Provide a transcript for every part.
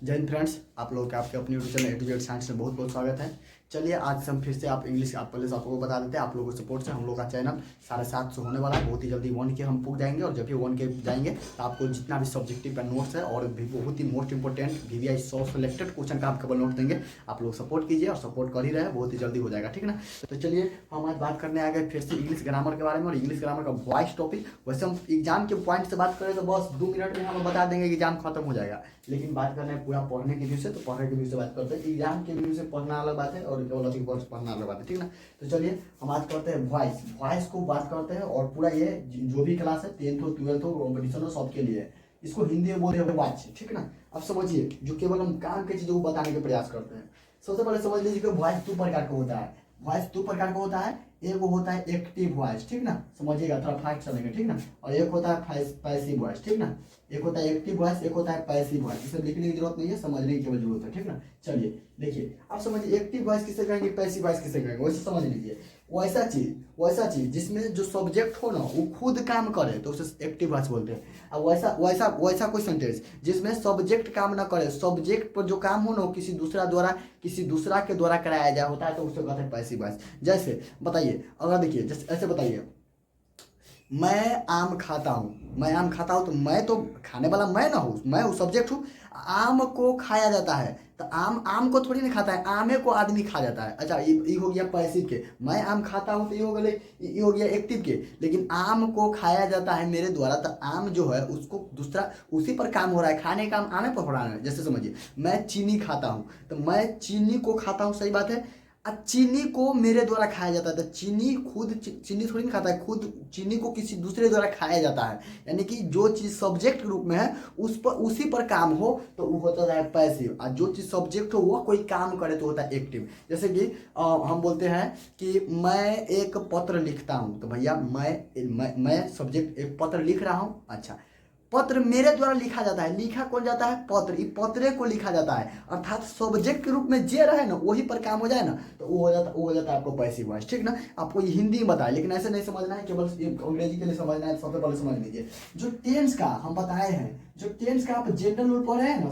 जय हिंद फ्रेंड्स, आप लोगों के आपके अपने YouTube channel A to Z science में बहुत बहुत स्वागत है। चलिए आज से हम फिर से आप इंग्लिश आप पहले से आपको बता देते हैं। आप लोगों के सपोर्ट से हम लोग का चैनल 750 होने वाला है। बहुत ही जल्दी 1K हम पुग जाएंगे और जब भी 1K जाएंगे तो आपको जितना भी सब्जेक्टिव का नोट्स है और भी बहुत ही most important VVI 100 selected question का आप केवल नोट देंगे। आप लोग सपोर्ट कीजिए और सपोर्ट कर ही रहे हैं, बहुत ही जल्दी हो जाएगा, ठीक है ना। तो चलिए हम आज बात करने आ गए फिर से इंग्लिश ग्रामर के बारे में और इंग्लिश ग्रामर का वॉइस टॉपिक। वैसे हम एग्जाम के पॉइंट से बात करें तो बस 2 मिनट में हम बता देंगे कि एग्जाम खत्म हो जाएगा, लेकिन बात करना है पूरा पढ़ने के व्यू से। तो पढ़ने के व्यू से बात करते हैं, एग्जाम के व्यू से पढ़ना अलग बात है और केवल वर्ष पढ़ना अलग बात है, ठीक है ना। तो चलिए हम आज करते हैं वॉइस को बात करते हैं और पूरा ये जो भी क्लास है 10th हो 12th हो कॉम्पिटिशन हो सबके लिए है। इसको हिंदी में बोलते हैं वॉच, ठीक है ना। अब समझिए जो केवल हम काम की चीजों को बताने के प्रयास करते हैं। सबसे पहले समझ लीजिए कि वॉइस 2 प्रकार का होता है। वॉइस 2 प्रकार का होता है। एक होता है एक्टिव वॉइस, ठीक ना, समझिएगा थोड़ा फास्ट चलेंगे, ठीक ना। और एक होता है पैसिव वॉइस, ठीक ना। एक होता है एक्टिव वॉइस, एक होता है पैसिव वॉइस। इसे लिखने की जरूरत नहीं है, समझने की केवल जरूरत है, ठीक ना। चलिए देखिए, आप समझिए एक्टिव वॉइस किसे कहेंगे, पैसिव वॉइस किसे कहेंगे, वैसे समझ लीजिए। वैसा चीज जिसमें जो सब्जेक्ट हो ना वो खुद काम करे तो उसे एक्टिव वॉइस बोलते हैं। अब वैसा कोई सेंटेंस जिसमें सब्जेक्ट काम ना करे, सब्जेक्ट पर जो काम हो ना वो किसी दूसरा के द्वारा कराया जाए होता है तो उसे कहते हैं पैसिव वॉइस। जैसे बताइए, अगर देखिए जैसे ऐसे बताइए, मैं आम खाता हूँ तो मैं तो खाने वाला मैं ना हूँ, मैं वो सब्जेक्ट हूँ। आम को खाया जाता है तो आम को थोड़ी नहीं खाता है, आमे को आदमी खा जाता है। अच्छा, ये हो गया पैसिव के। मैं आम खाता हूँ तो ये हो गया एक्टिव के। लेकिन आम को खाया जाता है मेरे द्वारा तो आम जो है उसको दूसरा उसी पर काम हो रहा है, खाने का काम आमे पर हो रहा है। जैसे समझिए, मैं चीनी खाता हूँ तो मैं चीनी को खाता हूँ, सही बात है। अब चीनी को मेरे द्वारा खाया जाता है तो चीनी चीनी थोड़ी नहीं खाता है, खुद चीनी को किसी दूसरे द्वारा खाया जाता है। यानी कि जो चीज सब्जेक्ट के रूप में है उसी पर काम हो तो वो होता है पैसिव, और जो चीज सब्जेक्ट हो वह कोई काम करे तो होता है एक्टिव। जैसे कि हम बोलते हैं कि मैं एक पत्र लिखता हूँ तो भैया मैं सब्जेक्ट एक पत्र लिख रहा हूँ। अच्छा, पत्र मेरे द्वारा लिखा जाता है, लिखा कौन जाता है, पत्र, ये पत्रे को लिखा जाता है। अर्थात सब्जेक्ट के रूप में जे रहे ना वही पर काम हो जाए ना तो वो हो जाता है आपको पैसिव वॉइस, ठीक ना। आपको ये हिंदी में बताया लेकिन ऐसे नहीं समझना है, केवल अंग्रेजी के लिए समझना है। सबसे पहले समझ लीजिए जो टेंस का हम बताए हैं, जो टेंस का आप जनरल रूल पढ़े हैं ना,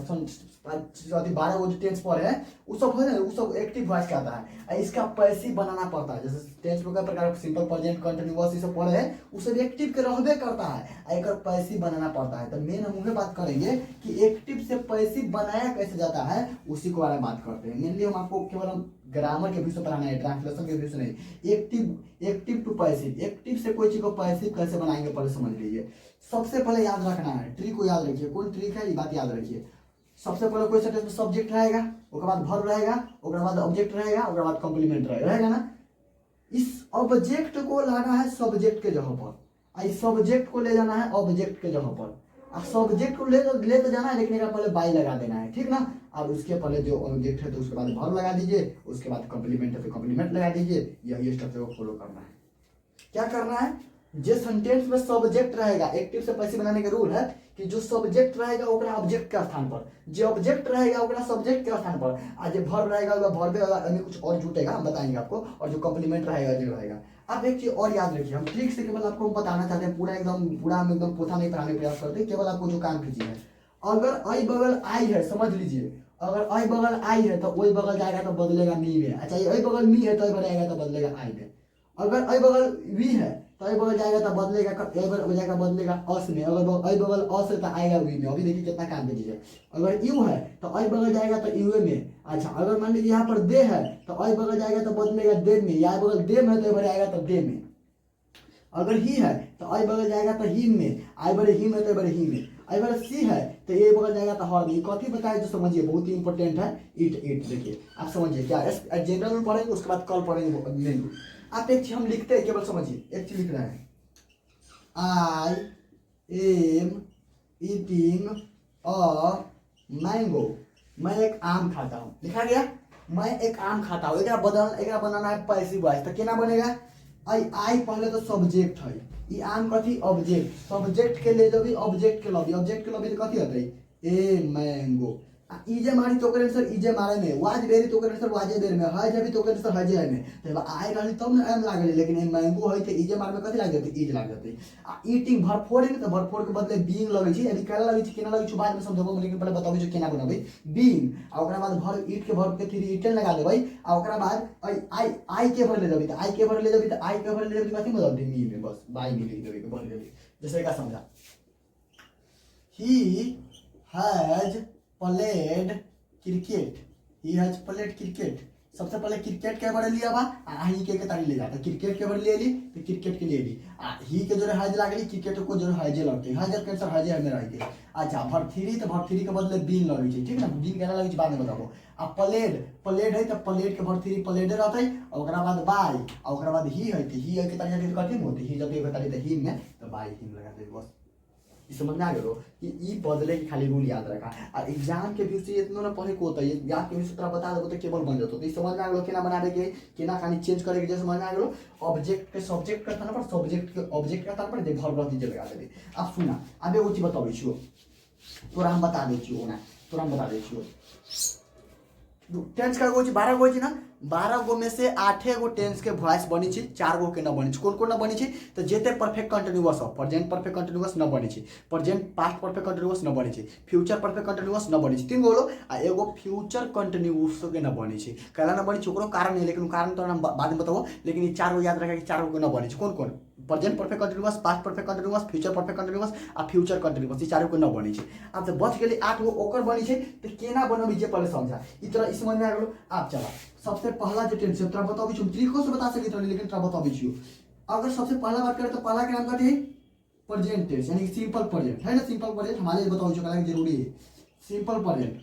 12 वो जो टेंस पढ़े हैं वो सब है ना, वो सब एक्टिव वॉइस का आता है। इसका पैसिव बनाना पड़ता है। जैसे टेंस में कई प्रकार सिंपल प्रेजेंट कंटिन्यूअस ये सब पढ़े हैं, उसे भी एक्टिव के रहबे करता है, एक पैसिव बनाना पड़ता है। तो मेन हम उन्हें बात करेंगे कि एक्टिव से पैसिव बनाया कैसे जाता है, उसी के बारे में बात करते हैं। मेनली हम आपको केवल हम ग्रामर के व्यू से पढ़ाना है, ट्रांसलेशन के व्यू से नहीं। एक्टिव टू पैसिव, एक्टिव से कोई चीज को पैसिव कैसे बनाएंगे पहले समझ लीजिए। सबसे पहले याद रखना है, ट्रिक को याद रखिए। कौन ट्रिक है, ये बात याद रखिए। सबसे पहले कोई सेंटेंस में सब्जेक्ट रहेगा, उसके बाद वर्ब रहेगा, उसके बाद ऑब्जेक्ट रहेगा, उसके बाद कॉम्प्लीमेंट रहेगा ना। इस ऑब्जेक्ट को लाना है सब्जेक्ट के जगह पर, इस सब्जेक्ट को ले जाना है ऑब्जेक्ट के जगह पर। अब सब्जेक्ट को ले तो जाना है लेकिन पहले बाई लगा देना है, ठीक ना। अब उसके पहले जो ऑब्जेक्ट है तो उसके बाद वर्ब लगा दीजिए, उसके बाद कॉम्प्लीमेंट है तो कॉम्प्लीमेंट लगा दीजिए। यही स्ट्रक्चर को फॉलो करना है। क्या करना है, जो सेंटेंस में सब्जेक्ट रहेगा, एक्टिव से पैसिव बनाने का रूल है कि जो सब्जेक्ट रहेगा ओकरा ऑब्जेक्ट के स्थान पर, जो ऑब्जेक्ट रहेगा ओकरा सब्जेक्ट के स्थान पर, आज जो वर्ब रहेगा वर्ब में कुछ और जुटेगा, हम बताएंगे आपको। और जो कॉम्प्लीमेंट रहेगा। अब एक चीज और याद रखिए, हम ट्रिक से केवल आपको बताना चाहते हैं, पूरा हम एकदम पोथा नहीं पढ़ाने का प्रयास करते हैं, केवल आपको जो काम की चीज है। अगर आई बगल आई है, समझ लीजिए, अगर आई बगल आई है तो वही बगल जाएगा तो बदलेगा मी में। अच्छा, ये आई बगल मी है तो जाएगा तो बदलेगा आई में। अगर आई बगल वी है तो आई बगल जाएगा तो बदलेगा जाएगा बदलेगा अस में। अगर आई बगल अस है तो आएगा वी में। अभी देखिए कितना काम कीजिए। अगर यू है तो आई बगल जाएगा तो यू में। अच्छा, अगर मान लीजिए यहाँ पर दे है तो आई बगल जाएगा तो बदलेगा दे में, या आई बगल दे में तो आएगा तो दे में। अगर ही है तो आई बगल जाएगा तो ही में, आई बड़े ही में तो बड़े ही में। आई बड़े सी है तो ये बगल जाएगा तो हर में। कथी बताए जो समझिए, बहुत ही इंपॉर्टेंट है। इट देखिए, आप समझिए क्या जनरल में पढ़ेंगे, उसके बाद कल पढ़ेंगे मेन। आप एक चीज हम लिखते हैं, केवल समझिए, एक चीज लिख रहे हैं, I am eating a mango. मैं एक आम खाता हूँ, लिखा गया, मैं एक आम खाता हूँ। एक बनाना है पैसिव वॉइस, तो क्या बनेगा, आई पहले तो सब्जेक्ट है, ये आम कथी ऑब्जेक्ट, सब्जेक्ट के ले जब ऑब्जेक्ट के लबी तो कथी होता है, ए मैंगो। इजे मारी तो करे सर इजे मारे में, वाज बेरी तो करे सर वाजे बेर में, हज अभी तो करे सर हजे है में, तो आए रहली तब न एम लागले, लेकिन ए मैंगो है तो इजे मार में कथि लाग जते, इज लाग जते। आ ईटिंग भरफोड़ है तो भरफोड़ के बदले बीन लगे छी, अभी केना लगे छी केना लगे छी बाद में समझबो, लेकिन पहले बताबो जे केना बनाबे बीन। आ ओकरा बाद भर ईट के भर के थ्री ईटन लगा देबै। आ ओकरा बाद आई आई के भर ले जबी, तो आई के भर ले जबी, तो आई के भर ले जबी कथि बदल दी मी में, बस बाई में लिख देबे के भर देबे। जैसे का समझा, he has played cricket, he has played cricket. सबसे पहले क्रिकेट के बारे लिया बा, आ ही के तारी ले जाता, क्रिकेट के बारे ले ली तो क्रिकेट के ले ली, आ ही के जो हैज लागली, क्रिकेट को जो हैजे लगते, हैज के सर हैजे में रह गए। अच्छा भर थ्री, तो भर थ्री के बदले बीन लगे छै, ठीक ना, बीन केना लगे छै बाद में बताबो। आ प्लेड, प्लेड है तो प्लेड के भर थ्री प्लेड रहते, ओकरा बाद बाई, ओकरा बाद ही है, ही है के तारी के कथि में होते, ही जब एक तारी तो ही में तो बाई ही लगा दे बस। समझ में आ गयो कि ई बदले की खाली रूल याद रखा। और एग्जाम के भी से इतना ना पढ़े को होता है, याद के भी सूत्र बता देबो तो केवल बन जातो। तो ई समझ में आ गयो केना बनाबे के, केना खाली चेंज करे के, जे समझ में आ गयो। ऑब्जेक्ट के सब्जेक्ट का स्थान पर सब्जेक्ट के ऑब्जेक्ट का स्थान पर जे वर्ब रहती लगा देबे। अब सुना, आबे ओ चीज बताबै छियो, तोरा हम बता दै छियो ना, तोरा हम बता दै छियो। टेंस का गो 12 गो ना, 12 गो में से 8 गो टेंस के वॉइस बनी छी, 4 गो के न बनी छी। कौन कौन न बनी छी, तो जेते परफेक्ट कंटीन्यूअस हो, प्रेजेंट परफेक्ट कंटीन्यूअस न बनी छी, प्रेजेंट पास्ट परफेक्ट कंटीन्यूअस न बनी छी, फ्यूचर परफेक्ट कंटीन्यूअस न बनी छी, 3 गो लो। आ एगो फ्यूचर कंटीन्यूअस के न बनी छी। कहला न बनी छी ओकरो कारण नहीं, लेकिन कारण तो हम बाद में बताबो। लेकिन ये 4 गो याद रखे कि 4 गो के न बनी छी। कौन कौन, present perfect continuous, past perfect continuous, future perfect continuous आ फ्यूचर कंटीन्यूअस, ये 4 गो न बनी छी। अब जब बच गेली 8 गो ओकर बनी छी, तो केना बनबी जे पहले समझा। ई तरह इस समझ में आ गेलो। आप चला सबसे पहला जो टेंस है तोरा बताबी छी, तरीको से बता सके तो, लेकिन तोरा बताबी छी। अगर सबसे पहला बात करें तो पहला के नाम कथि है, प्रेजेंट टेंस, यानी सिंपल प्रेजेंट है ना। सिंपल प्रेजेंट हमारे बताबी छी, कहला जरूरी है simple present.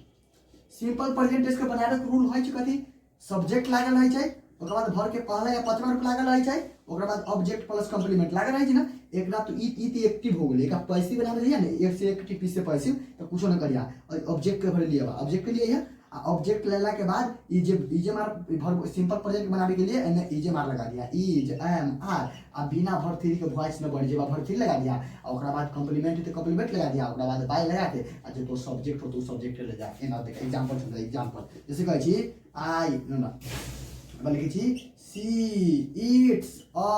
Simple present tense के बनावे के रूल है छी कथि, सब्जेक्ट लागल है छै, ओकर बाद भर के पहला या पांचवा रूप लागल है छै, ओकर बाद ऑब्जेक्ट प्लस कंप्लीमेंट लागल है छै ना। एक ना तो ई एक्टिव हो गेलै, एक पैसिव बना दिया ना, एक से एक्टिव पी से पैसिव, तो कुछ ना करिया। ऑब्जेक्ट के भर लिया बा, ऑब्जेक्ट के लिए है। ऑब्जेक्ट लेला के बाद इजे मार भर सिंपल प्रेजेंट बनाने के लिए एने इजे मार लगा दिया, इज एम आर। अब बिना भर थ्री के वॉइस में बन जेबा, भर थ्री लगा दिया, और ओकरा बाद कंप्लीमेंट तो कंप्लीमेंट लगा दिया, ओकरा बाद बाय लगा के आ जे तो सब्जेक्ट हो तो सब्जेक्ट ले जा। एना देख एग्जांपल समझ, एग्जांपल जैसे कहै छी आई ना लिखै छी see it's a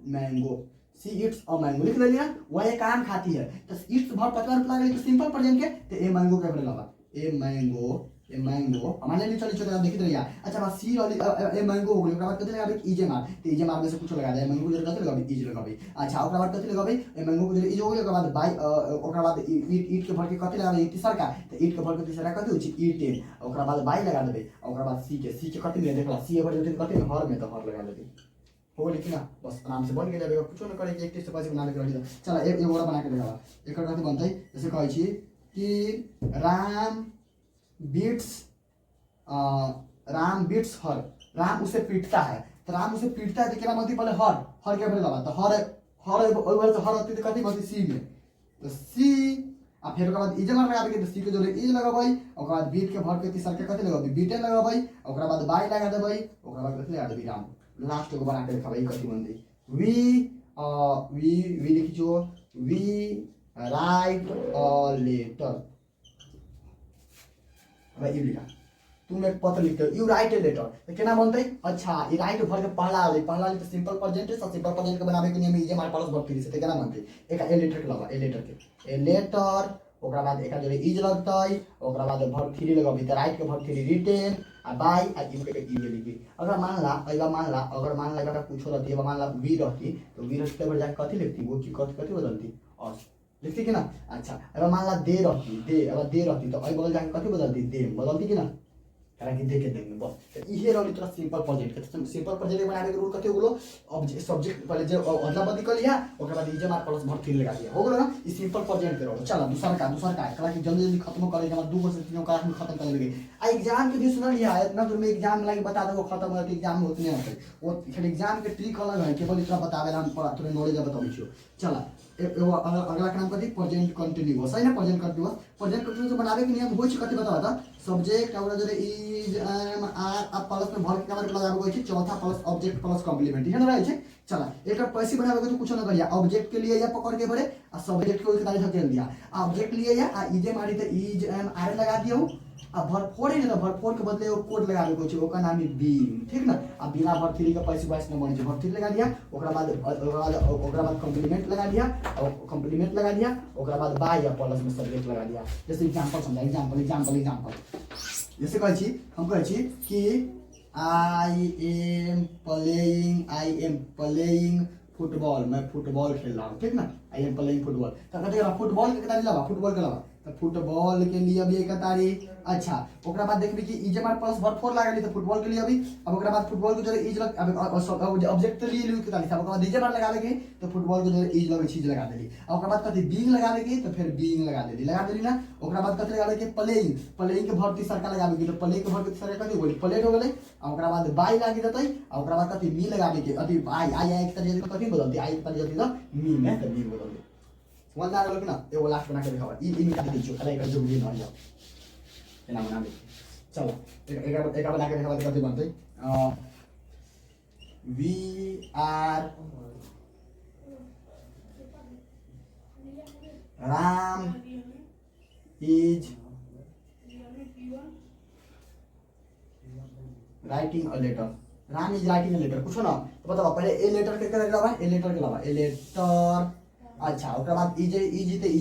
mango, see it's a mango लिख लेलिए। वह एक आम खाती है, तो इट्स भर पतला रूप लागल तो सिंपल प्रेजेंट के, तो ए मैंगो के भर लगा, ए मैंगो, ए मैंगो हमारे लिए चलिए छोटा देखित रहिया। अच्छा बस सी वाली ए मैंगो हो गेल, ओकरा बाद कथि लगाबे इजे मार, तो इजे मार में से कुछ लगा दे, मैंगो जरे कथि लगाबे इज लगाबे। अच्छा ओकरा बाद कथि लगाबे, ए मैंगो को जरे इज हो गेल, ओकरा बाद बाय ओकरा बाद ईट के भर के कथि लगाबे तीसरा का, तो ईट के भर के तीसरा कथि होई छी ईटेन, ओकरा बाद बाय लगा देबे, ओकरा बाद सी के कथि में देखला सी भर जेते कथि में हर में, तो हर लगा देबे हो लेकिन ना बस आराम से बन गेल। अबे कुछ न करे कि एक टेस्ट पैसे बना के रही। चला एक और बना के देखा, एक कथि बनतै, जैसे कहै छी कि राम बीट्स हर, राम उसे पीटता है, तो राम उसे पीटता है तो क्या बनती, पहले हर, हर के लगा, तो हर हर से हर होती तो कथि बनती सी में, तो सी। आ फिर ओकरा बाद इजे मार लगाबे के, तो सी के जोड़े इज लगाबै, ओकरा बाद बीट के भर के तीसर के कथि लगाबै बीटे लगाबै, ओकरा बाद बाय लगा देबै, ओकरा बाद कथि लगा देबै राम। लास्ट को बना के देखाबै कथि बनतै, वी लिखि जो वी राइट अ लेटर। अब ई लिखा तुम एक पत्र लिखते हो, यू राइट ए लेटर, तो केना बनते। अच्छा ई राइट भर के पहला वाली तो सिंपल प्रेजेंट है, सिंपल प्रेजेंट के बनावे के नियम इजे मार प्लस वर्ब थ्री से, तो केना बनते एक ए लेटर के लगा, ए लेटर, ओकरा बाद एक जोड़े इज लगतै, ओकरा बाद वर्ब थ्री लगबी, तो राइट के वर्ब थ्री रिटेन आ बाय आ इनके के ई लिखी। अगर मान ला अगर मान ला अगर कुछ रहती है, मान ला वी रहती, तो वी रहती पर जाके कथि लिखती, वो की कथि बदलती और लिखती कि ना। अच्छा अगर मान ला दे रहती, अगर दे रहती तो बदल जाके कथि बदलती, दे बदलती कि ना, हालांकि देखे देंगे बस। तो ये रहली तोरा सिंपल प्रेजेंट के, सिंपल प्रेजेंट बनावे के रूल कथि हो गेलो, ऑब्जेक्ट सब्जेक्ट पहले जे अदला बदली कर लिया, ओकरा बाद इजे मार प्लस वर्ब थ्री लगा दिया, हो गेलो ना। ई सिंपल प्रेजेंट के रहलो। चला दूसरा का कला की जल्दी जल्दी खत्म करे, हमरा 2 से 3 क्लास में खत्म कर लेंगे। आ एग्जाम के भी सुन लिया, इतना दूर में एग्जाम लागे बता दो खत्म हो, एग्जाम में उतने होते वो फिर एग्जाम के ट्रिक अलग है, केवल इतना बतावे हम थोड़ा नॉलेज बताबै छियो। चला अगला के नाम कथि, प्रेजेंट कंटीन्यूअस है ना, प्रेजेंट कंटीन्यूअस बनावे के नियम होय छै कथि बतावा त, सब्जेक्ट और जरे इज एम आर अब प्लस में भर के कवर लगाबे होय छै, चौथा प्लस ऑब्जेक्ट प्लस कंप्लीमेंट है ना रहै छै। चला एक पैसे बनावे के तो कुछ ना करिया, ऑब्जेक्ट के लिए या पकड़ के भरे आ सब्जेक्ट को उतारे धकेल दिया, ऑब्जेक्ट लिए या इजे मारी तो इज एम आर लगा दियो, अब भरफोर है ना तो भरफोर के बदले एगो कोड लगा देबै छै, ओकर नाम है बीम, ठीक ना। अब बिना भर3 के पैसिव वॉइस में बनै छै, भर3 लगा दिया, ओकरा बाद कॉम्प्लीमेंट लगा दिया, और कॉम्प्लीमेंट लगा दिया, ओकरा बाद बाय या प्लस में सब्जेक्ट लगा दिया। जैसे एग्जांपल समझा, एग्जांपल जैसे कहै छी, हम कहै छी कि आई एम प्लेइंग फुटबॉल, मैं फुटबॉल खेल रहा हूँ, ठीक ना। आई एम प्लेइंग फुटबॉल, तो कहते हैं फुटबॉल के कतारी लगा, फुटबॉल के लगा, तो फुटबॉल के लिए अभी एक कतारी। अच्छा ओकरा बाद देखबी कि ई जे हमारे प्लस भर4 लागल तो फुटबॉल के लिए अभी, अब ओकरा बाद फुटबॉल के जो इज लग, अब ऑब्जेक्ट के लिए लिख के ताली, ओकरा बाद डीजे बार लगा देगी तो फुटबॉल के जो इज लगे चीज लगा देली। अब ओकरा बाद कथि बीइंग लगा देगी, तो फिर बीइंग लगा देली ना। ओकरा बाद कथि लगा देगी प्लेइंग के भर तीसरका लगाबेगी, तो प्ले के भर के तीसरका कथि होली प्लेट हो गेलै। आ ओकरा बाद बाय लागी देतै, आ ओकरा बाद कथि मी लगाबेगी, अथि आई एक तरह से कथि बदलती, आई एक तरह से मी में तो मी बदल दे। समझ आ गेल कि ना। एगो लास्ट बना के दिखावा, ई निकाल दै छियो, अरे एकर जरूरी न जाओ एना बना दे। चलो एक बना के दिखावा, कथि बनतै, we are Ram is writing a letter, Ram is writing a letter, कुछ ना तो बताओ पहले ए लेटर के लगा, ए लेटर के लगा, ए लेटर। अच्छा ओकरा बाद ई जे